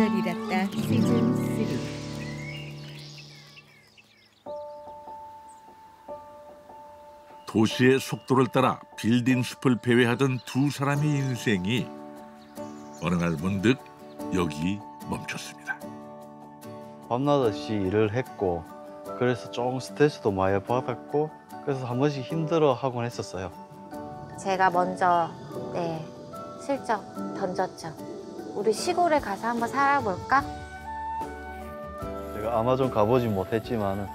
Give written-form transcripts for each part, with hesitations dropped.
길을 잃었다 시즌 3. 도시의 속도를 따라 빌딩 숲을 배회하던 두 사람의 인생이 어느 날 문득 여기 멈췄습니다. 밤낮없이 일을 했고 그래서 조금 스트레스도 많이 받았고 그래서 한 번씩 힘들어하곤 했었어요. 제가 먼저 슬쩍 던졌죠. 우리 시골에 가서 한번 살아볼까? 제가 아마존 가보지 못했지만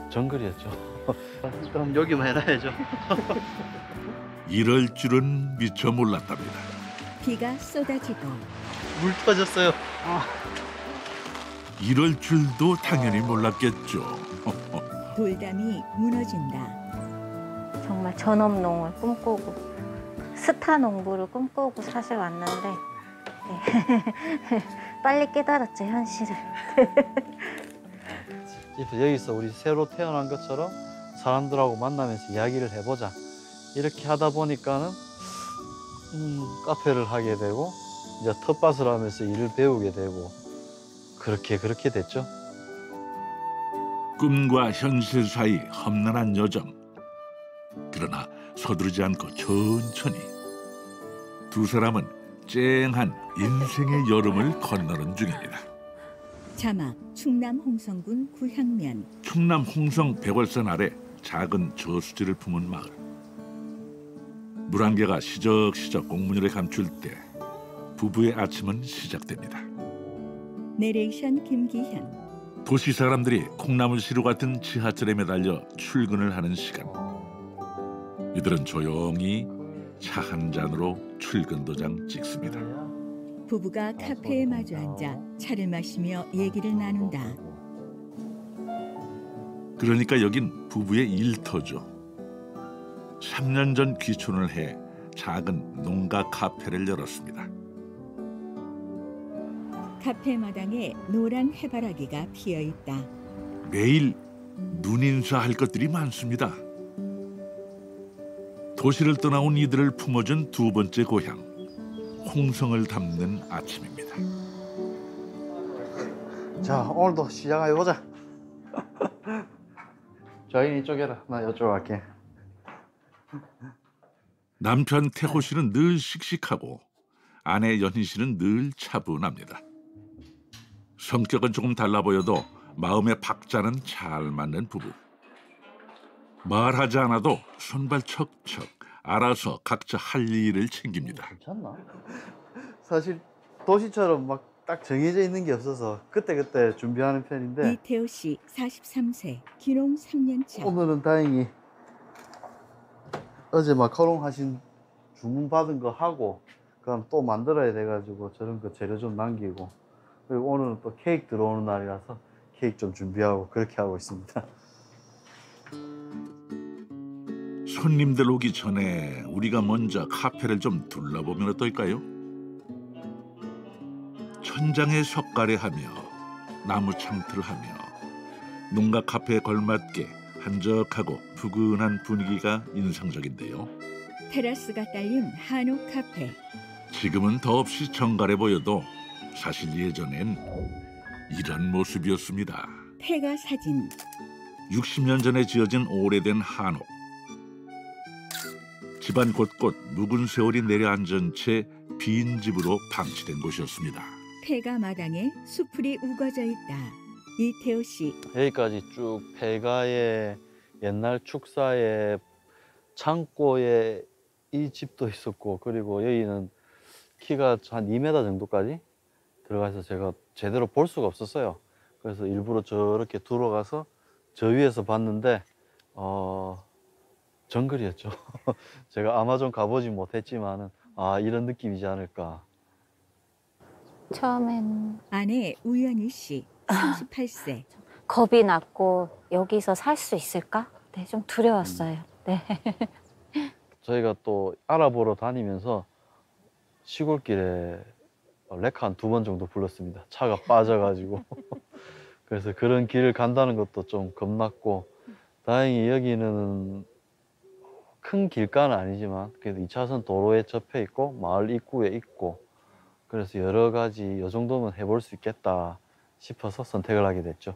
정글이었죠. 그럼 여기만 해놔야죠. 이럴 줄은 미처 몰랐답니다. 비가 쏟아지고 물 터졌어요. 이럴 줄도 당연히 몰랐겠죠. 돌담이 무너진다. 정말 전업농을 꿈꾸고 스타 농부를 꿈꾸고 사실 왔는데 빨리 깨달았죠, 현실을. 여기서 우리 새로 태어난 것처럼 사람들하고 만나면서 이야기를 해보자. 이렇게 하다 보니까는 카페를 하게 되고 이제 텃밭을 하면서 일을 배우게 되고 그렇게 됐죠. 꿈과 현실 사이 험난한 여정. 그러나 서두르지 않고 천천히 두 사람은 쨍한 인생의 여름을 건너는 중입니다. 자막 충남 홍성군 구향면. 충남 홍성 백월산 아래 작은 저수지를 품은 마을. 물안개가 시적시적 옥문율에 감출 때 부부의 아침은 시작됩니다. 내레이션 김기현. 도시 사람들이 콩나물 시루 같은 지하철에 매달려 출근을 하는 시간. 이들은 조용히 차 한 잔으로 출근 도장 찍습니다. 부부가 카페에 마주 앉아 차를 마시며 얘기를 나눈다. 그러니까 여긴 부부의 일터죠. 3년 전 귀촌을 해 작은 농가 카페를 열었습니다. 카페 마당에 노란 해바라기가 피어 있다. 매일 눈인사할 것들이 많습니다. 도시를 떠나온 이들을 품어준 두 번째 고향, 홍성을 담는 아침입니다. 자, 오늘도 시작해보자. 저희는 이쪽에라. 나 이쪽 갈게. 남편 태호 씨는 늘 씩씩하고 아내 연희 씨는 늘 차분합니다. 성격은 조금 달라 보여도 마음의 박자는 잘 맞는 부부. 말하지 않아도 손발 척척 알아서 각자 할 일을 챙깁니다. 괜찮나? 사실 도시처럼 막 딱 정해져 있는 게 없어서 그때그때 준비하는 편인데 이태호 씨 43세, 기농 3년 차. 오늘은 다행히 어제 마카롱 하신 주문 받은 거 하고 그럼 또 만들어야 돼가지고 저런 거 재료 좀 남기고 그리고 오늘은 또 케이크 들어오는 날이라서 케이크 좀 준비하고 그렇게 하고 있습니다. 손님들 오기 전에 우리가 먼저 카페를 좀 둘러보면 어떨까요? 천장에 석가래하며 나무 창틀하며 농가 카페에 걸맞게 한적하고 푸근한 분위기가 인상적인데요. 테라스가 딸린 한옥 카페. 지금은 더없이 정갈해 보여도 사실 예전엔 이런 모습이었습니다. 폐가 사진. 60년 전에 지어진 오래된 한옥. 집안 곳곳 묵은 세월이 내려앉은 채 빈 집으로 방치된 곳이었습니다. 폐가 마당에 수풀이 우거져 있다. 이태호 씨. 여기까지 쭉 폐가에 옛날 축사에 창고에 이 집도 있었고 그리고 여기는 키가 한 2m 정도까지 들어가서 제가 제대로 볼 수가 없었어요. 그래서 일부러 저렇게 들어가서 저 위에서 봤는데 정글이었죠. 제가 아마존 가보지 못했지만은 이런 느낌이지 않을까. 처음엔 아내 우연희 씨 38세. 겁이 났고 여기서 살 수 있을까? 네, 좀 두려웠어요. 네. 저희가 또 알아보러 다니면서 시골길에 레카 한 2번 정도 불렀습니다. 차가 빠져가지고. 그래서 그런 길을 간다는 것도 좀 겁났고 다행히 여기는 큰 길가는 아니지만 그래도 2차선 도로에 접해 있고 마을 입구에 있고 그래서 여러 가지 이 정도면 해볼 수 있겠다 싶어서 선택을 하게 됐죠.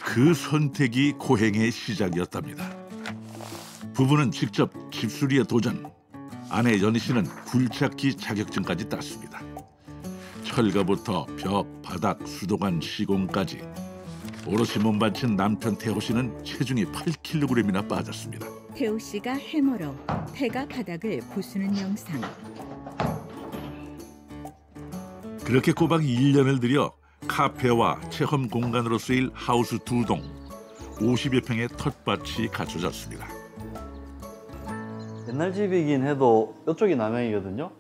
그 선택이 고행의 시작이었답니다. 부부는 직접 집수리에 도전. 아내 연희 씨는 굴착기 자격증까지 땄습니다. 철거부터 벽, 바닥, 수도관 시공까지 오롯이 몸바친 남편 태호 씨는 체중이 8kg이나 빠졌습니다. 태호 씨가 해머로 폐가 바닥을 부수는 영상. 그렇게 꼬박 1년을 들여 카페와 체험 공간으로 쓰일 하우스 2동, 50여 평의 텃밭이 갖춰졌습니다. 옛날 집이긴 해도 이쪽이 남향이거든요.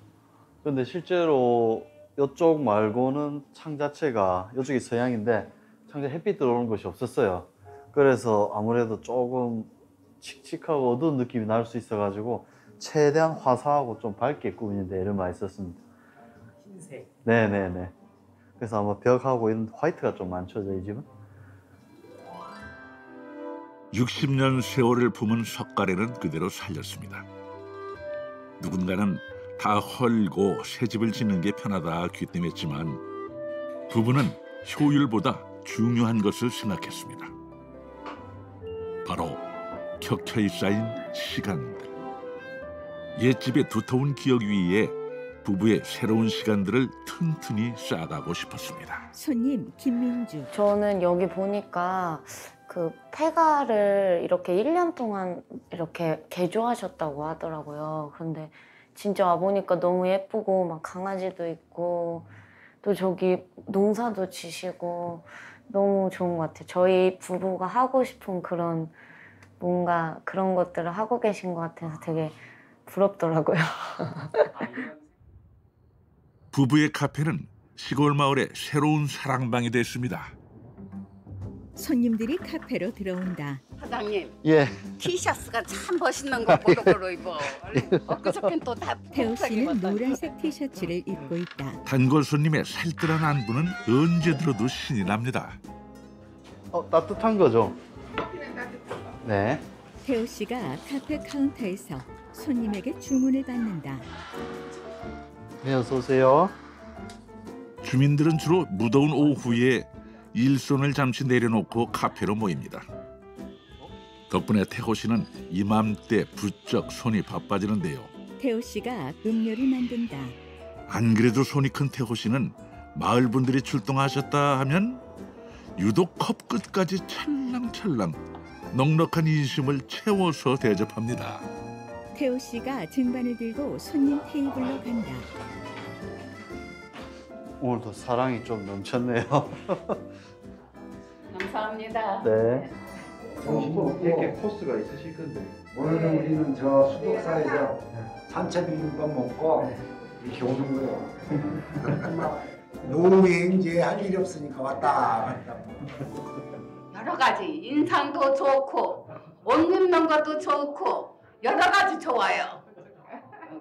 근데 실제로 이쪽 말고는 창 자체가 이쪽이 서양인데 창자 햇빛 들어오는 곳이 없었어요. 그래서 아무래도 조금 칙칙하고 어두운 느낌이 날 수 있어가지고 최대한 화사하고 좀 밝게 꾸미는데 애를 많이 썼습니다. 흰색. 네네네. 그래서 아마 벽하고 이런 화이트가 좀 많죠, 저희 집은. 60년 세월을 품은 석가래는 그대로 살렸습니다. 누군가는 다 헐고 새 집을 짓는 게 편하다 귀띔했지만 부부는 효율보다 중요한 것을 생각했습니다. 바로 켜켜이 쌓인 시간들. 옛집의 두터운 기억 위에 부부의 새로운 시간들을 튼튼히 쌓아가고 싶었습니다. 손님 김민주. 저는 여기 보니까 그 폐가를 이렇게 1년 동안 이렇게 개조하셨다고 하더라고요. 그런데 진짜 와보니까 너무 예쁘고 막 강아지도 있고 또 저기 농사도 지시고 너무 좋은 것 같아요. 저희 부부가 하고 싶은 그런 뭔가 그런 것들을 하고 계신 것 같아서 되게 부럽더라고요. 부부의 카페는 시골 마을의 새로운 사랑방이 됐습니다. 손님들이 카페로 들어온다. 사장님, 예. 티셔츠가 참 멋있는 거 보러 입어. 엊그저께는 또다 태호 씨는 노란색 티셔츠를 입고 있다. 단골 손님의 살뜰한 안부는 언제 들어도 신이 납니다. 따뜻한 거죠? 네. 태호 씨가 카페 카운터에서 손님에게 주문을 받는다. 네, 어서 오세요. 주민들은 주로 무더운 오후에 일손을 잠시 내려놓고 카페로 모입니다. 덕분에 태호 씨는 이맘때 부쩍 손이 바빠지는데요. 태호 씨가 음료를 만든다. 안 그래도 손이 큰 태호 씨는 마을 분들이 출동하셨다 하면 유독 컵 끝까지 찰랑찰랑 넉넉한 인심을 채워서 대접합니다. 태호 씨가 쟁반을 들고 손님 테이블로 간다. 오늘도 사랑이 좀 넘쳤네요. 감사합니다. 네. 점심 이렇게 코스가 있으실 건데 오늘은 우리는 저 수덕사에서 산채 비빔밥 먹고 이렇게 오는 거예요. 노후에 이제 할 일이 없으니까 왔다 갔다. 여러 가지 인상도 좋고 옷 입는 것도 좋고 여러 가지 좋아요.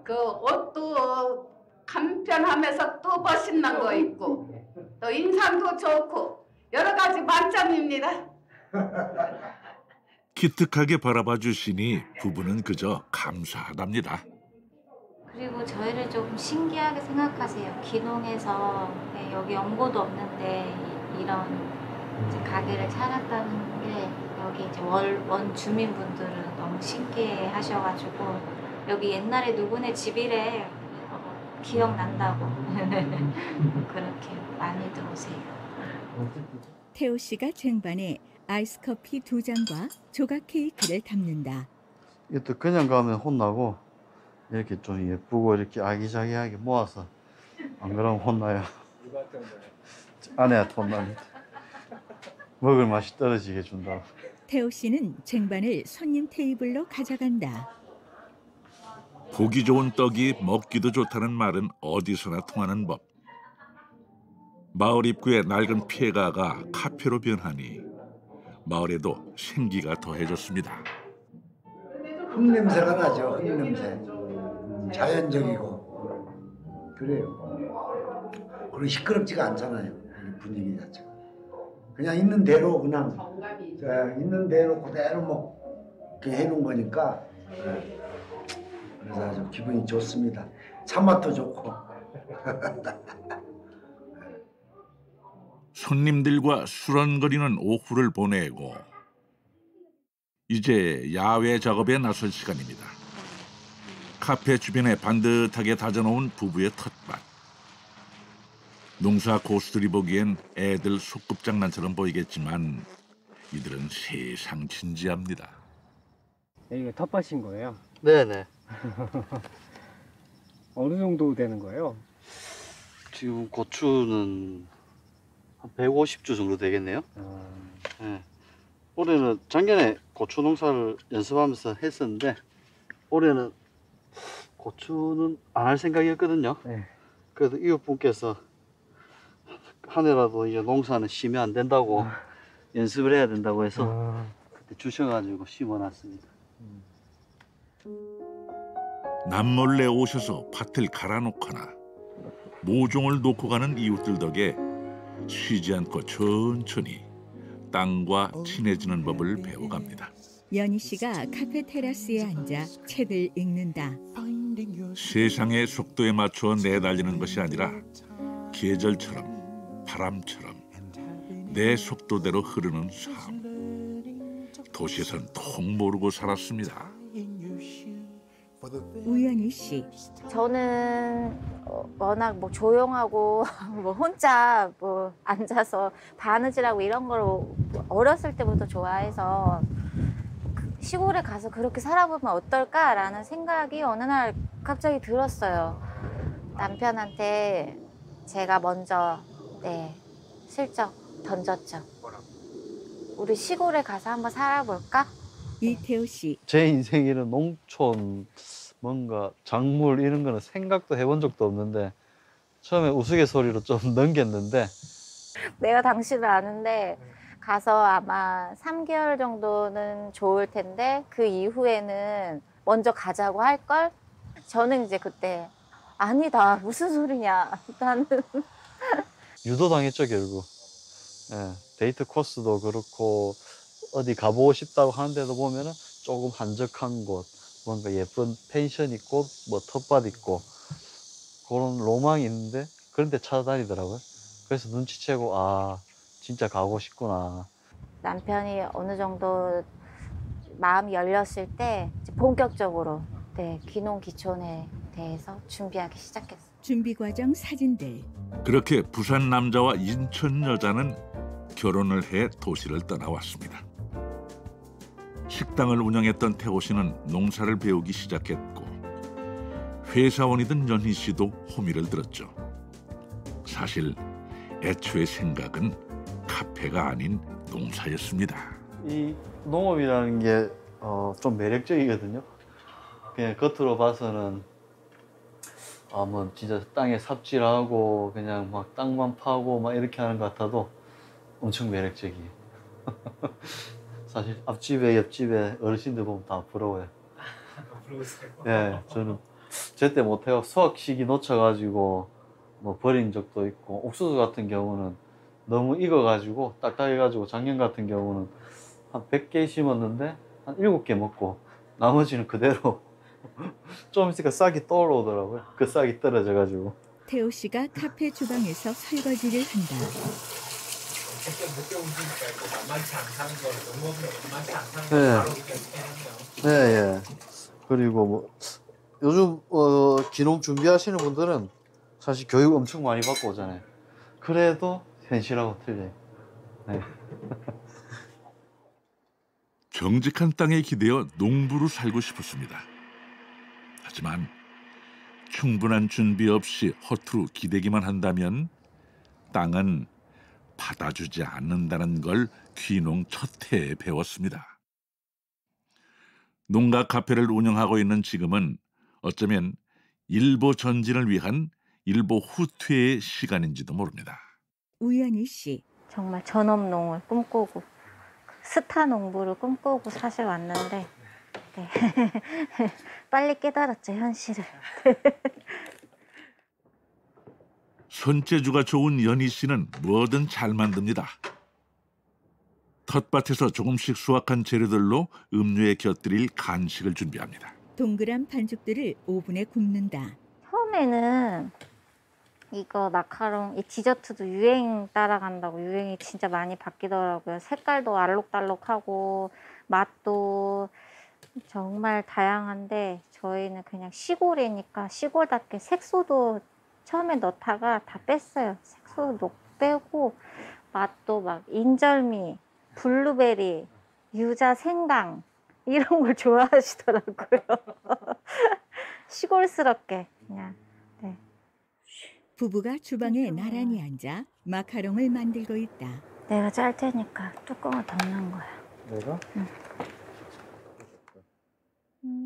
그 옷도 간편하면서 또 멋있는 거 있고 또 인상도 좋고 여러 가지 만점입니다. 기특하게 바라봐 주시니 부부는 그저 감사하답니다. 그리고 저희를 조금 신기하게 생각하세요. 기농에서 네, 여기 연고도 없는데 이런 이제 가게를 차렸다는 게 여기 이제 원 주민분들은 너무 신기해 하셔가지고 여기 옛날에 누구네 집이래 기억난다고 그렇게 많이들 오세요. 태호 씨가 쟁반에 아이스 커피 2잔과 조각 케이크를 담는다. 이것도 그냥 가면 혼나고 이렇게 좀 예쁘고 이렇게 아기자기하게 모아서 안 그러면 혼나요. 아내한테 혼납니다. 먹을 맛이 떨어지게 준다고. 태호 씨는 쟁반을 손님 테이블로 가져간다. 보기 좋은 떡이 먹기도 좋다는 말은 어디서나 통하는 법. 마을 입구의 낡은 폐가가 카페로 변하니 마을에도 생기가 더해졌습니다. 흙냄새가 나죠. 흙냄새. 자연적이고 그래요. 그리고 시끄럽지가 않잖아요. 이 분위기 자체가. 그냥 있는 대로 그냥 있는 대로 그대로 뭐 이렇게 해놓은 거니까 그래서 아주 기분이 좋습니다. 참맛도 좋고. 손님들과 수런거리는 오후를 보내고 이제 야외 작업에 나설 시간입니다. 카페 주변에 반듯하게 다져놓은 부부의 텃밭. 농사 고수들이 보기엔 애들 소꿉장난처럼 보이겠지만 이들은 세상 진지합니다. 이게 텃밭인 거예요? 네네. 어느 정도 되는 거예요? 지금 고추는 한 150주 정도 되겠네요. 네. 올해는 작년에 고추 농사를 연습하면서 했었는데 올해는 고추는 안 할 생각이었거든요. 네. 그래도 이웃분께서 한 해라도 이제 농사는 쉬면 안 된다고 연습을 해야 된다고 해서 그때 주셔가지고 심어놨습니다. 남몰래 오셔서 밭을 갈아놓거나 모종을 놓고 가는 이웃들 덕에 쉬지 않고 천천히 땅과 친해지는 법을 배워갑니다. 연희 씨가 카페 테라스에 앉아 책을 읽는다. 세상의 속도에 맞춰 내달리는 것이 아니라 계절처럼 바람처럼 내 속도대로 흐르는 삶. 도시에선 통 모르고 살았습니다. 우연희 씨. 저는 워낙 뭐 조용하고 뭐 혼자 뭐 앉아서 바느질하고 이런 걸 어렸을 때부터 좋아해서 시골에 가서 그렇게 살아보면 어떨까라는 생각이 어느 날 갑자기 들었어요. 남편한테 제가 먼저 슬쩍 던졌죠. 우리 시골에 가서 한번 살아볼까? 이태호 씨. 제 인생에는 농촌 뭔가 작물 이런 거는 생각도 해본 적도 없는데 처음에 우스갯소리로 좀 넘겼는데 내가 당신을 아는데 가서 아마 3개월 정도는 좋을 텐데 그 이후에는 먼저 가자고 할걸? 저는 이제 그때 아니다 무슨 소리냐 나는 유도당했죠 결국. 예, 데이트 코스도 그렇고 어디 가보고 싶다고 하는데도 보면은 조금 한적한 곳 뭔가 예쁜 펜션 있고 뭐 텃밭 있고 그런 로망이 있는데 그런 데 찾아다니더라고요. 그래서 눈치채고 아 진짜 가고 싶구나. 남편이 어느 정도 마음이 열렸을 때 이제 본격적으로 귀농 귀촌에 대해서 준비하기 시작했어요. 준비 과정 사진들. 그렇게 부산 남자와 인천 여자는 결혼을 해 도시를 떠나왔습니다. 식당을 운영했던 태호 씨는 농사를 배우기 시작했고 회사원이던 연희 씨도 호미를 들었죠. 사실 애초의 생각은 카페가 아닌 농사였습니다. 이 농업이라는 게 좀 매력적이거든요. 그냥 겉으로 봐서는 뭐 진짜 땅에 삽질하고 그냥 막 땅만 파고 막 이렇게 하는 것 같아도 엄청 매력적이에요. 사실 앞집에 옆집에 어르신들 보면 다 부러워요. 부러우세요? 예, 저는 제때 못해요. 수확 시기 놓쳐가지고 뭐 버린 적도 있고 옥수수 같은 경우는 너무 익어가지고 딱딱해가지고 작년 같은 경우는 한 100개 심었는데 한 7개 먹고 나머지는 그대로 좀 있으니까 싹이 떠올라오더라고요. 그 싹이 떨어져가지고. 태호 씨가 카페 주방에서 설거지를 한다. 늦게 움직이니까 이거 만만치 않다는 걸 너무 만만치 않다는 걸 바로 느껴지네요. 네, 예. 그리고 뭐 요즘 귀농 준비하시는 분들은 사실 교육 엄청 많이 받고 오잖아요. 그래도 현실하고 틀려요. 네. 정직한 땅에 기대어 농부로 살고 싶었습니다. 하지만 충분한 준비 없이 허투루 기대기만 한다면 땅은 받아주지 않는다는 걸 귀농 첫 해에 배웠습니다. 농가 카페를 운영하고 있는 지금은 어쩌면 일보 전진을 위한 일보 후퇴의 시간인지도 모릅니다. 우연희 씨. 정말 전업농을 꿈꾸고 스타 농부를 꿈꾸고 사실 왔는데 빨리 깨달았죠 현실을. 손재주가 좋은 연희 씨는 뭐든 잘 만듭니다. 텃밭에서 조금씩 수확한 재료들로 음료에 곁들일 간식을 준비합니다. 동그란 반죽들을 오븐에 굽는다. 처음에는 이거 마카롱, 이 디저트도 유행 따라간다고 유행이 진짜 많이 바뀌더라고요. 색깔도 알록달록하고 맛도 정말 다양한데 저희는 그냥 시골이니까 시골답게 색소도 처음에 넣다가 다 뺐어요. 색소 빼고 맛도 막 인절미, 블루베리, 유자, 생강 이런 걸 좋아하시더라고요. 시골스럽게 그냥. 네. 부부가 주방에 나란히 앉아 마카롱을 만들고 있다. 내가 짤 테니까 뚜껑을 덮는 거야. 내가?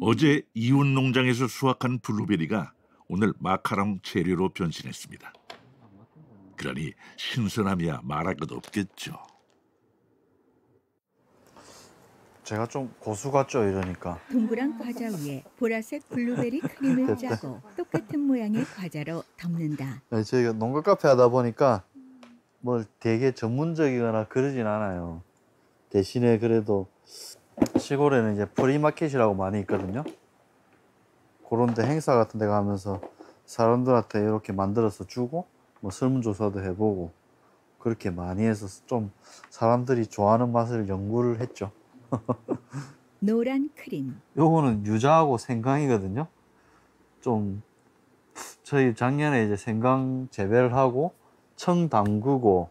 어제 이웃 농장에서 수확한 블루베리가 오늘 마카롱 재료로 변신했습니다. 그러니 신선함이야 말할 것 없겠죠. 제가 좀 고수 같죠, 이러니까. 동그란 과자 위에 보라색 블루베리 크림을 짜고 똑같은 모양의 과자로 덮는다. 저희가 농가 카페 하다 보니까 뭐 되게 전문적이거나 그러진 않아요. 대신에 그래도 시골에는 이제 프리마켓이라고 많이 있거든요. 그런 데 행사 같은 데 가면서 사람들한테 이렇게 만들어서 주고 뭐 설문조사도 해보고 그렇게 많이 해서 좀 사람들이 좋아하는 맛을 연구를 했죠. 노란 크림. 요거는 유자하고 생강이거든요. 좀 저희 작년에 이제 생강 재배를 하고 청 담그고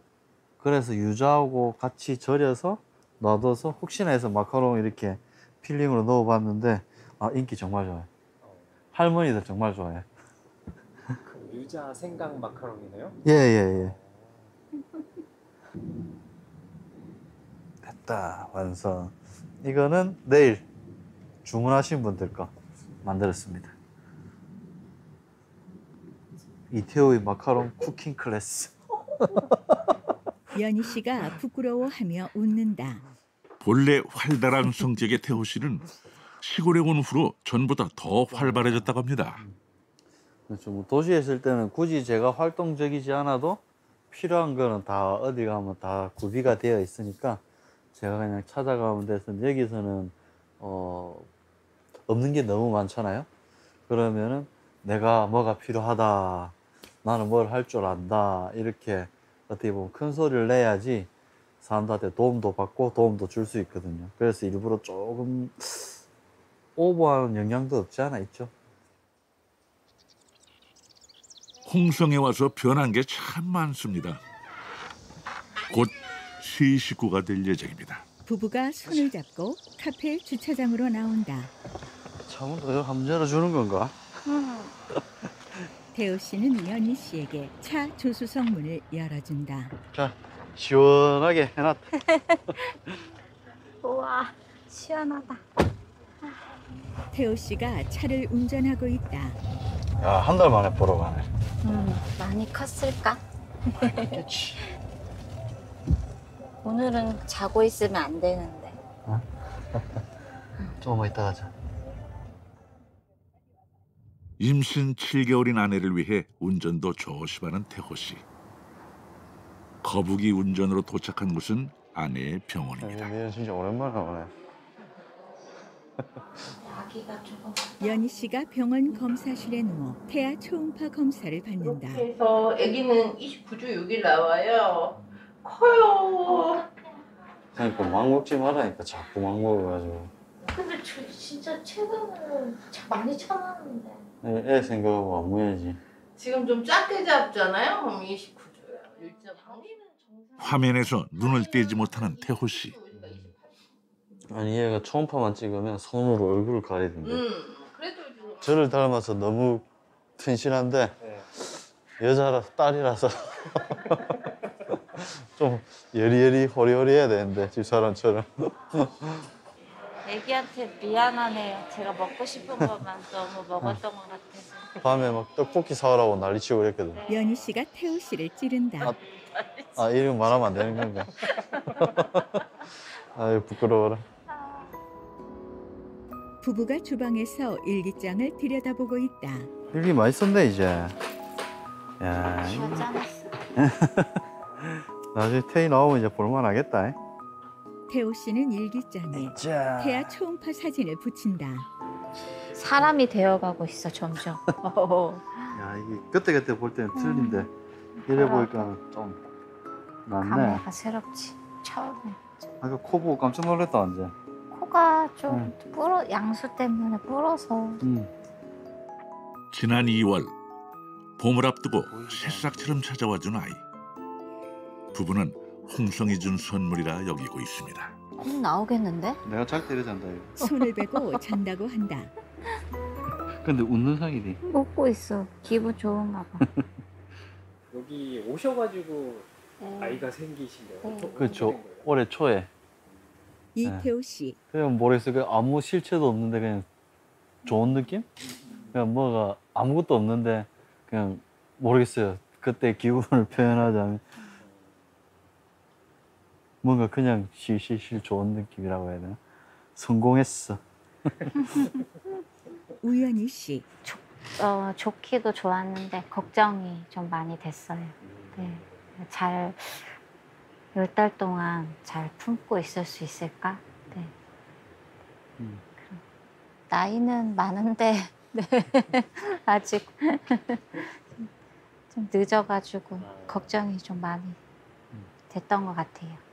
그래서 유자하고 같이 절여서 놔둬서 혹시나 해서 마카롱 이렇게 필링으로 넣어봤는데 인기 정말 좋아요. 할머니들 정말 좋아해. 그 유자 생강 마카롱이네요? 예. 됐다, 완성. 이거는 내일 주문하신 분들 거 만들었습니다. 이태호의 마카롱 쿠킹 클래스. 연희 씨가 부끄러워하며 웃는다. 본래 활달한 성격의 태호 씨는 시골에 온 후로 전보다 더 활발해졌다고 합니다. 그렇죠. 뭐 도시에 있을 때는 굳이 제가 활동적이지 않아도 필요한 거는 다 어디 가면 다 구비가 되어 있으니까 제가 그냥 찾아가면 돼서 여기서는 없는 게 너무 많잖아요. 그러면은 내가 뭐가 필요하다, 나는 뭘 할 줄 안다, 이렇게 어떻게 보면 큰 소리를 내야지 사람들한테 도움도 받고 도움도 줄 수 있거든요. 그래서 일부러 조금 오버하는 영향도 없지 않아 있죠. 홍성에 와서 변한 게 참 많습니다. 곧 새 식구가 될 예정입니다. 부부가 손을 잡고 카페 주차장으로 나온다. 창문도 이렇게 한번 열어주는 건가? 태호 씨는 연희 씨에게 차 조수석 문을 열어준다. 자, 시원하게 해놨다. 우와, 시원하다. 태호 씨가 차를 운전하고 있다. 야, 한 달 만에 보러 가네. 많이 컸을까? 그렇지. 오늘은 자고 있으면 안 되는데. 조금만 이따 가자. 임신 7개월인 아내를 위해 운전도 조심하는 태호 씨. 거북이 운전으로 도착한 곳은 아내의 병원입니다. 내일 진짜 오랜만에 오네. 아기가 조금. 연희 씨가 병원 검사실에 누워 태아 초음파 검사를 받는다. 그래서 아기는 29주 6일 나와요. 커요. 그러니까 막 먹지 말라니까 자꾸 막 먹어가지고. 근데 저 진짜 최근에는 많이 참았는데. 애 생각하고 안 먹어야지. 지금 좀 작게 잡잖아요. 그럼 29주예요. 일자 방귀는 정상. 화면에서 눈을 떼지 못하는 태호 씨. 아니 얘가 초음파만 찍으면 손으로 얼굴을 가려야 된대. 그래도 좀. 저를 닮아서 너무 튼실한데 여자라서 딸이라서 좀 여리여리 호리호리해야 되는데 집사람처럼. 애기한테 미안하네요. 제가 먹고 싶은 것만 너무 먹었던 것 같아서. 밤에 막 떡볶이 사오라고 난리치고 그랬거든. 연희 씨가 태호 씨를 찌른다. 이름 말하면 안 되는 건가? 아유 부끄러워라. 부부가 주방에서 일기장을 들여다보고 있다. 일기 많이 썼네 이제. 야, 짠했어. 나중에 태희 나오면 이제 볼만하겠다. 태호 씨는 일기장에 자. 태아 초음파 사진을 붙인다. 사람이 되어가고 있어 점점. 야 이게 그때 볼 때는 틀린데 이래 보니까 좀 낫네. 감회가 새롭지. 처음에. 아까 코 보고 깜짝 놀랐다 완전. 코가 좀 양수 때문에 불어서. 지난 2월 봄을 앞두고 새싹처럼 찾아와준 아이. 부부는 홍성이 준 선물이라 여기고 있습니다. 꼭 나오겠는데? 내가 잘 때려 잔다 이거. 손을 베고 잔다고 한다. 근데 웃는 상이지. 웃고 있어. 기분 좋은가 봐. 여기 오셔가지고 아이가 생기신 거예요? 그렇죠. 올해 초에. 이태호 씨. 그냥 모르겠어요. 아무 실체도 없는데 그냥 좋은 느낌? 그냥 뭐가 아무것도 없는데 그냥 모르겠어요. 그때 기분을 표현하자면 뭔가 그냥 실실 좋은 느낌이라고 해야 되나? 성공했어. 우연희 씨. 좋기도 좋았는데 걱정이 좀 많이 됐어요. 네. 잘 10달 동안 잘 품고 있을 수 있을까? 네. 나이는 많은데 네. 아직 좀 늦어가지고 걱정이 좀 많이 됐던 것 같아요.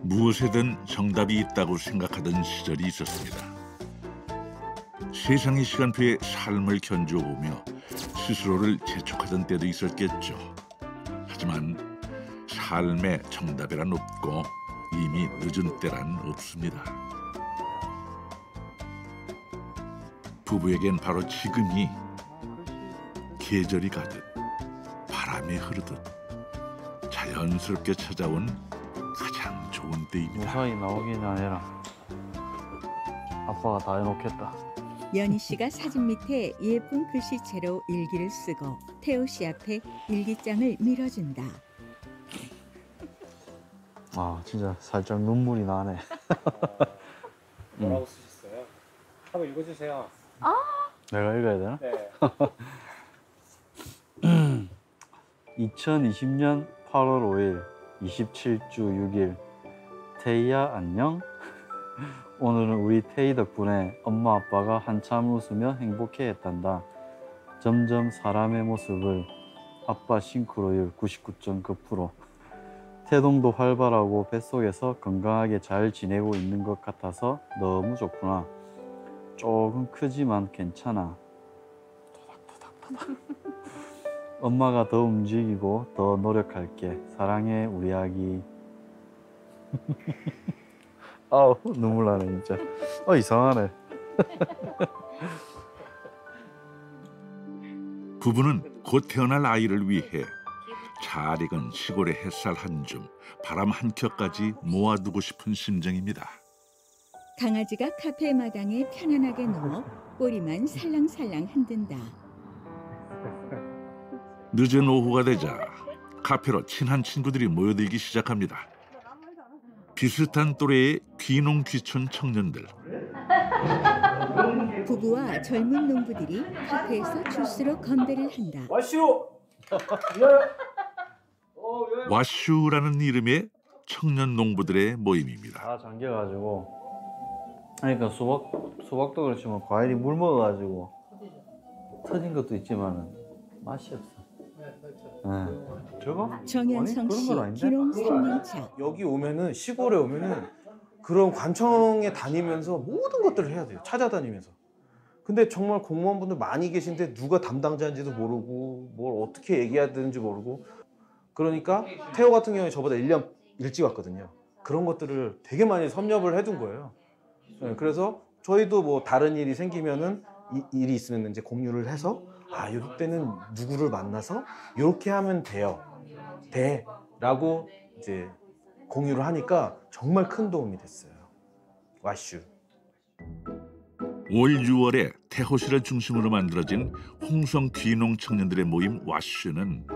무엇에든 정답이 있다고 생각하던 시절이 있었습니다. 세상의 시간표에 삶을 견주어 보며 스스로를 재촉하던 때도 있었겠죠. 하지만 삶의 정답이란 없고 이미 늦은 때란 없습니다. 부부에겐 바로 지금이 계절이 가듯 바람이 흐르듯 자연스럽게 찾아온 가장 좋은 때입니다. 무사히 나오긴 아니라 아빠가 다 해놓겠다. 연희 씨가 사진 밑에 예쁜 글씨체로 일기를 쓰고 태호 씨 앞에 일기장을 밀어준다. 아 진짜 살짝 눈물이 나네. 뭐라고 쓰셨어요? 한번 읽어주세요. 내가 읽어야 되나? 네. 2020년 8월 5일 27주 6일 태희야 안녕? 오늘은 우리 태희 덕분에 엄마 아빠가 한참 웃으며 행복해했단다. 점점 사람의 모습을 아빠 싱크로율 99.9% 태동도 활발하고 뱃속에서 건강하게 잘 지내고 있는 것 같아서 너무 좋구나. 조금 크지만 괜찮아. 토닥토닥토닥. 엄마가 더 움직이고 더 노력할게. 사랑해 우리 아기. 아우 눈물 나네 진짜. 이상하네. 부부는 곧 태어날 아이를 위해 잘 익은 시골의 햇살 한 줌, 바람 한 켜까지 모아두고 싶은 심정입니다. 강아지가 카페 마당에 편안하게 누워 꼬리만 살랑살랑 흔든다. 늦은 오후가 되자 카페로 친한 친구들이 모여들기 시작합니다. 비슷한 또래의 귀농귀촌 청년들. 부부와 젊은 농부들이 카페에서 주스로 건배를 한다. 와슈! 와슈라는 이름의 청년 농부들의 모임입니다. 다 잠겨가지고. 그러니까 수박도 그렇지만 과일이 물 먹어가지고 터진 것도 있지만 맛이 없어. 저거? 정현성 씨 귀농 3년차. 여기 오면은 시골에 오면은 그런 관청에 다니면서 모든 것들을 해야 돼요. 찾아다니면서. 근데 정말 공무원분들 많이 계신데 누가 담당자인지도 모르고 뭘 어떻게 얘기해야 되는지 모르고 그러니까 태호 같은 경우에 저보다 1년 일찍 왔거든요. 그런 것들을 되게 많이 섭렵을 해둔 거예요. 그래서 저희도 뭐 다른 일이 생기면은 일이 있으면 이제 공유를 해서 이때는 누구를 만나서 이렇게 하면 돼라고 이제 공유를 하니까 정말 큰 도움이 됐어요. 와슈. 올 6월에 태호시를 중심으로 만들어진 홍성 귀농 청년들의 모임 와슈는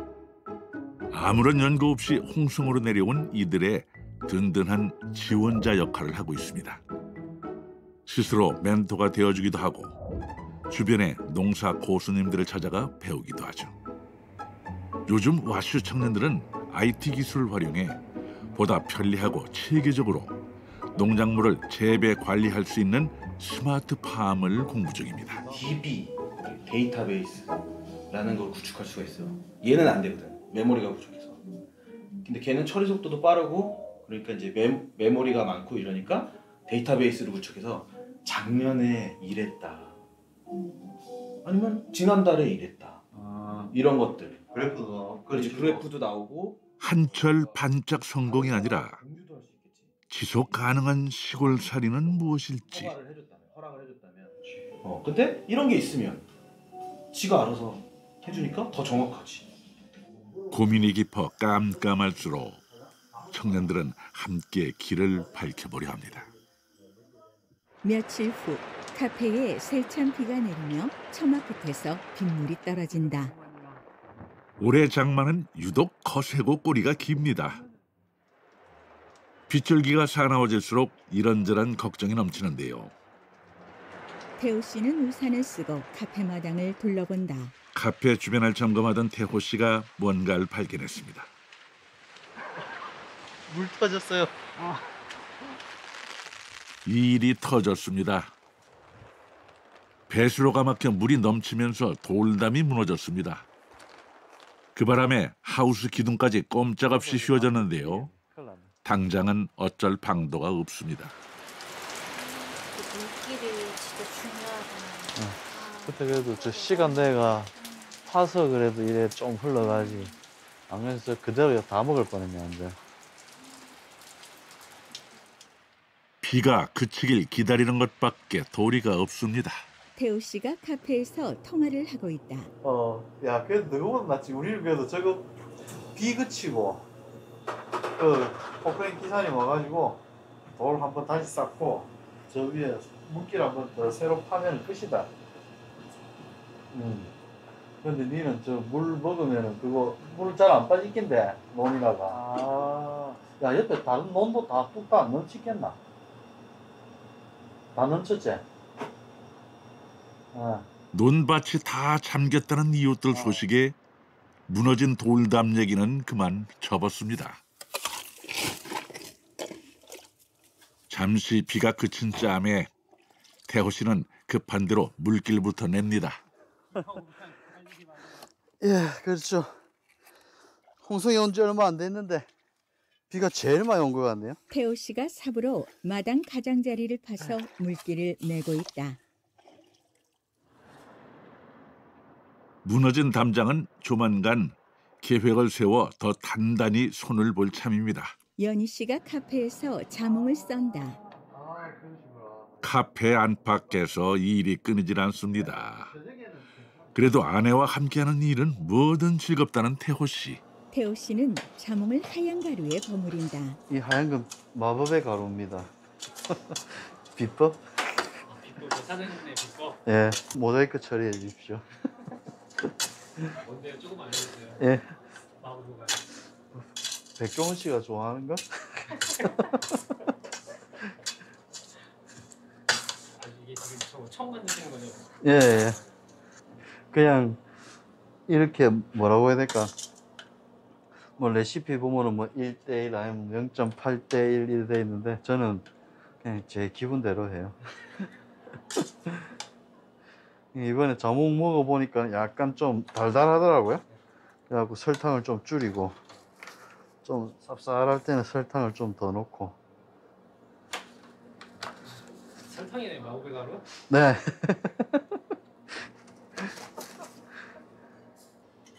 아무런 연고 없이 홍성으로 내려온 이들의 든든한 지원자 역할을 하고 있습니다. 스스로 멘토가 되어주기도 하고 주변의 농사 고수님들을 찾아가 배우기도 하죠. 요즘 와슈 청년들은 IT 기술을 활용해 보다 편리하고 체계적으로 농작물을 재배 관리할 수 있는 스마트팜을 공부 중입니다. DB 데이터베이스라는 걸 구축할 수가 있어요. 얘는 안 되거든. 메모리가 부족해서. 근데 걔는 처리 속도도 빠르고 그러니까 이제 메모리가 많고 이러니까 데이터베이스를 구축해서 작년에 이랬다. 아니면 지난달에 이랬다. 이런 것들. 그래프도 그렇지. 그래프도 나오고. 한철 반짝 성공이 아니라 지속 가능한 시골살이는 무엇일지. 허락을 해줬다면. 근데 이런 게 있으면 지가 알아서 해주니까 더 정확하지. 고민이 깊어 깜깜할수록 청년들은 함께 길을 밝혀보려 합니다. 며칠 후 카페에 세찬 비가 내리며 처마 끝에서 빗물이 떨어진다. 올해 장마는 유독 거세고 꼬리가 깁니다. 빗줄기가 사나워질수록 이런저런 걱정이 넘치는데요. 태호 씨는 우산을 쓰고 카페 마당을 둘러본다. 카페 주변을 점검하던 태호 씨가 뭔가를 발견했습니다. 물 터졌어요. 이 일이 터졌습니다. 배수로가 막혀 물이 넘치면서 돌담이 무너졌습니다. 그 바람에 하우스 기둥까지 꼼짝없이 휘어졌는데요. 당장은 어쩔 방도가 없습니다. 물길이 진짜 중요하구나. 그때 그래도 저 시간 내가 파서 그래도 이래 좀 흘러가지. 안 그래서 그대로 다 먹을 뻔했네 완전. 비가 그치길 기다리는 것밖에 도리가 없습니다. 태호 씨가 카페에서 통화를 하고 있다. 야 그래도 너희보다 낫지. 우리는 그래도 저거 비 그치고 그 포크레인 기사님 와가지고 돌 한번 다시 쌓고 저 위에 물길 한번 더 새로 파면 끝이다. 근데 니는 저 물 먹으면은 그거 물 잘 안 빠지긴데 논이라가. 야 옆에 다른 논도 다 뚝딱 안 넘치겠나? 다 넘쳤지? 논밭이 다 잠겼다는 이웃들 소식에 무너진 돌담 얘기는 그만 접었습니다. 잠시 비가 그친 짬에 태호 씨는 급한 대로 물길부터 냅니다. 예, 그렇죠. 홍성이 온 지 얼마 안 됐는데 비가 제일 많이 온 것 같네요. 태호 씨가 삽으로 마당 가장자리를 파서 물길을 내고 있다. 무너진 담장은 조만간 계획을 세워 더 단단히 손을 볼 참입니다. 연희 씨가 카페에서 자몽을 썬다. 카페 안팎에서 일이 끊이질 않습니다. 그래도 아내와 함께하는 일은 뭐든 즐겁다는 태호 씨. 태호 씨는 자몽을 하얀 가루에 버무린다. 이 하얀 건 마법의 가루입니다. 비법? 비법, 사장님의 비법. 예, 모자이크 처리해 주십시오. 뭔데요? 조금 알려주세요. 예. 마법가. 백종원 씨가 좋아하는 거? 이게 지금 저 처음 만드시는 거죠? 예, 예. 그냥 이렇게 뭐라고 해야 될까? 뭐 레시피 보면은 뭐 1:1 아니면 0.8:1 이렇게 돼 있는데 저는 그냥 제 기분대로 해요. 이번에 자몽 먹어보니까 약간 좀 달달하더라고요. 그래갖고 설탕을 좀 줄이고 좀 쌉쌀할 때는 설탕을 좀 더 넣고. 설탕이네, 마법의 가루? 네.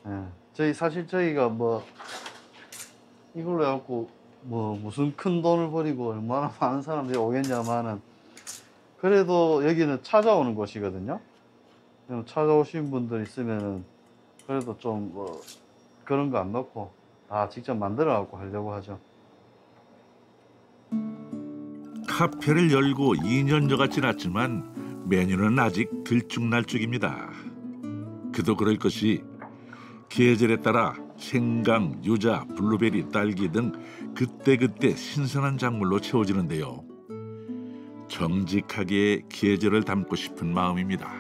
네. 사실 저희가 뭐 이걸로 해갖고 뭐 무슨 큰 돈을 버리고 얼마나 많은 사람들이 오겠냐마는 그래도 여기는 찾아오는 곳이거든요. 찾아오신 분들 있으면은 그래도 좀 뭐 그런 거 안 넣고 다 직접 만들어 갖고 하려고 하죠. 카페를 열고 2년여가 지났지만 메뉴는 아직 들쭉날쭉입니다. 그도 그럴 것이 계절에 따라 생강, 유자, 블루베리, 딸기 등 그때그때 신선한 작물로 채워지는데요. 정직하게 계절을 담고 싶은 마음입니다.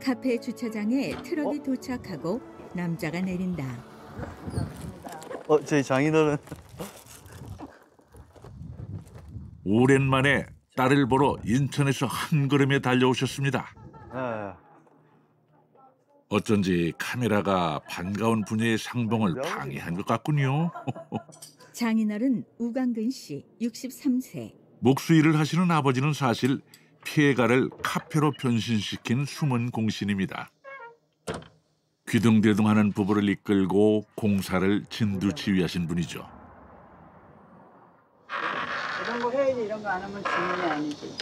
카페 주차장에 트럭이 도착하고 남자가 내린다. 저희 장인어른. 오랜만에 딸을 보러 인천에서 한 걸음에 달려오셨습니다. 네. 어쩐지 카메라가 반가운 부녀의 상봉을 방해한 것 같군요. 장인어른 우강근 씨 63세. 목수일을 하시는 아버지는 사실 폐가를 카페로 변신시킨 숨은 공신입니다. 귀등대등하는 부부를 이끌고 공사를 진두지휘하신 분이죠. 이런 거 해야지. 이런 거 안 하면 주인이 아니지.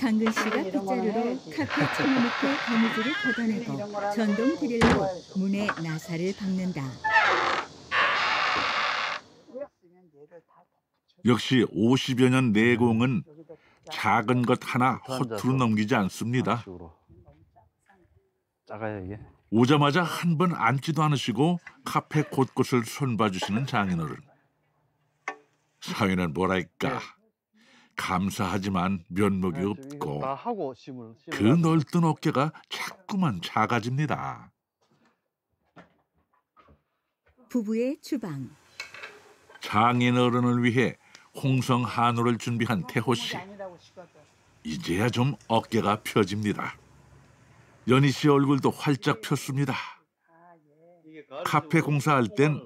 당근 씨가 빗자루로 카페 창문 밑에 거미줄을 걷어내고 전동 드릴로 문에 나사를 박는다. 역시 50여 년 내공은 작은 것 하나 허투루 넘기지 않습니다. 작아요 이게. 오자마자 한 번 앉지도 않으시고 카페 곳곳을 손봐주시는 장인어른. 사위는 뭐랄까 감사하지만 면목이 없고 다 하고 그 넓던 어깨가 자꾸만 작아집니다. 부부의 주방. 장인어른을 위해 홍성 한우를 준비한 태호 씨. 이제야 좀 어깨가 펴집니다. 연희 씨 얼굴도 활짝 폈습니다. 카페 공사할 땐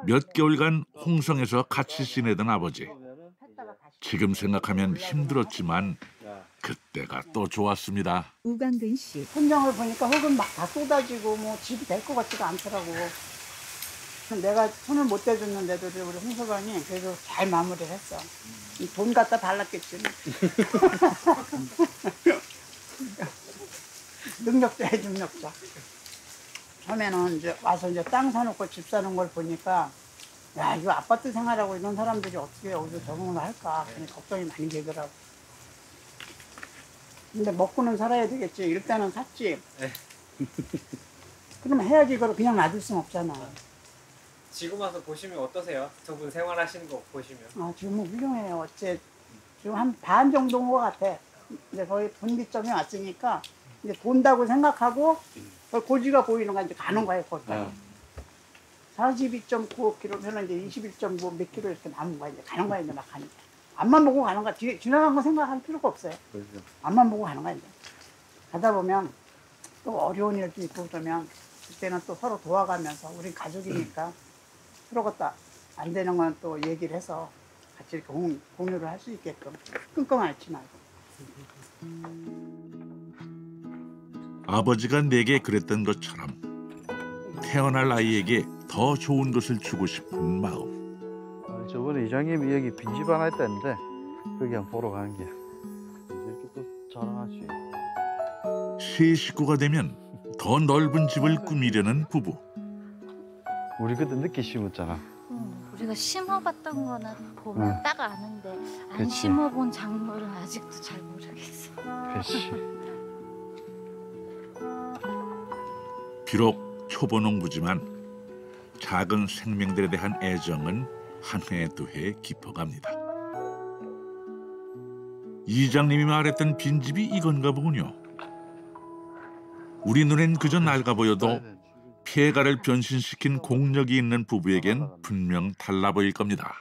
몇 개월간 홍성에서 같이 지내던 아버지. 지금 생각하면 힘들었지만 그때가 또 좋았습니다. 우강근 씨. 현장을 보니까 흙은 막 다 쏟아지고 뭐 집이 될 것 같지가 않더라고. 내가 손을 못 대줬는데도 우리 홍서방이 그래도 잘 마무리를 했어. 돈 갖다 달랐겠지. 능력자야, 능력자. 처음에는 이제 와서 이제 땅 사놓고 집 사는 걸 보니까 야, 이거 아파트 생활하고 이런 사람들이 어떻게 여기서 적응을 할까 그냥 걱정이 많이 되더라고. 근데 먹고는 살아야 되겠지. 일단은 샀지. 그러면 해야지. 이걸 그냥 놔둘 순 없잖아. 지금 와서 보시면 어떠세요? 두 분 생활하시는 거 보시면. 아, 지금은 훌륭해요. 어째 지금 한 반 정도 온 것 같아. 이제 거의 분기점에 왔으니까 이제 돈다고 생각하고 고지가 보이는 거야. 이제 가는 거예요, 거기까지. 42.9km면 이제 21.9 몇 킬로 이렇게 남은 거야. 이제 가는 거야, 이제 막 가니까. 앞만 보고 가는 거야. 뒤에 지나간 거 생각할 필요가 없어요. 앞만 보고 가는 거야, 이제. 가다 보면 또 어려운 일도 있고 그러면 그때는 또 서로 도와가면서 우린 가족이니까 서로가 또 안 되는 건 또 얘기를 해서 같이 이렇게 공유를 할 수 있게끔 끙끙 앓지 말고. 아버지가 내게 그랬던 것처럼 태어날 아이에게 더 좋은 것을 주고 싶은 마음. 저번에 이장님이 여기 빈집 하나 있다는데 거기 한번 보러 가는 게 이렇게 또 자랑하지. 세 식구가 되면 더 넓은 집을 꾸미려는 부부. 우리 그때 늦게 심었잖아. 우리가 심어봤던 거는 보면 딱 아는데 안 그치. 심어본 작물은 아직도 잘 모르겠어. 그렇지. 비록 초보 농부지만 작은 생명들에 대한 애정은 한 해 두 해 깊어갑니다. 이장님이 말했던 빈집이 이건가 보군요. 우리 눈엔 그저 낡아 보여도 폐가를 변신시킨 공력이 있는 부부에겐 분명 달라 보일 겁니다.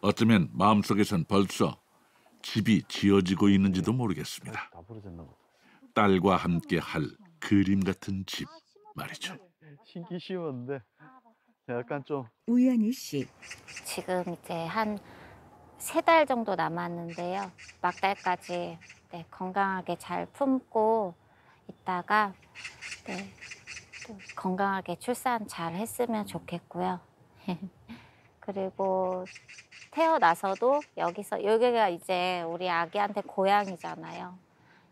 어쩌면 마음속에선 벌써 집이 지어지고 있는지도 모르겠습니다. 딸과 함께 할 그림 같은 집 말이죠. 신기 쉬웠는데 약간 좀. 우연희 씨. 지금 이제 한 3달 정도 남았는데요. 막달까지 건강하게 잘 품고 있다가 또 건강하게 출산 잘 했으면 좋겠고요. 그리고 태어나서도 여기가 이제 우리 아기한테 고향이잖아요.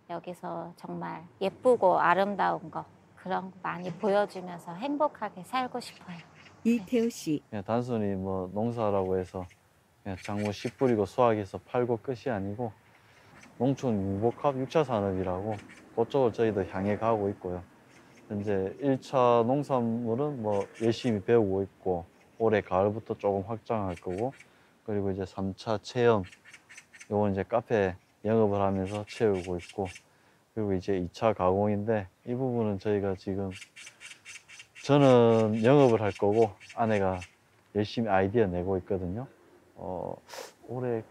여기서 정말 예쁘고 아름다운 거 그런 거 많이 보여주면서 행복하게 살고 싶어요. 이태우 씨. 그냥 단순히 뭐 농사라고 해서 그냥 작물 씨 뿌리고 수확해서 팔고 끝이 아니고 농촌 유복합 6차 산업이라고 그쪽을 저희도 향해 가고 있고요. 현재 1차 농산물은 뭐 열심히 배우고 있고 올해 가을부터 조금 확장할 거고 그리고 이제 3차 체험 요건 이제 카페 영업을 하면서 채우고 있고 그리고 이제 2차 가공인데 이 부분은 저희가 지금 저는 영업을 할 거고 아내가 열심히 아이디어 내고 있거든요. 올해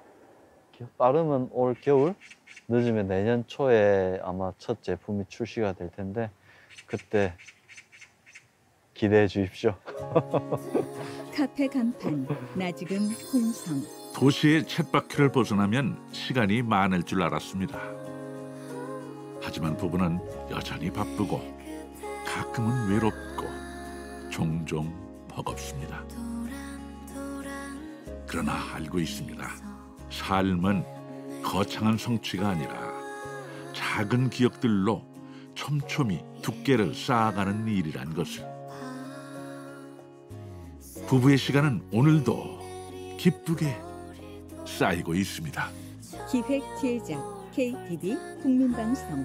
빠르면 올 겨울, 늦으면 내년 초에 아마 첫 제품이 출시가 될 텐데 그때 기대해 주십시오. 카페 간판, 나 지금 홍성. 도시의 쳇바퀴를 벗어나면 시간이 많을 줄 알았습니다. 하지만 부부는 여전히 바쁘고 가끔은 외롭고 종종 버겁습니다. 그러나 알고 있습니다. 삶은 거창한 성취가 아니라 작은 기억들로 촘촘히 두께를 쌓아가는 일이란 것을. 부부의 시간은 오늘도 기쁘게 쌓이고 있습니다. 기획 제작 KTV 국민방송.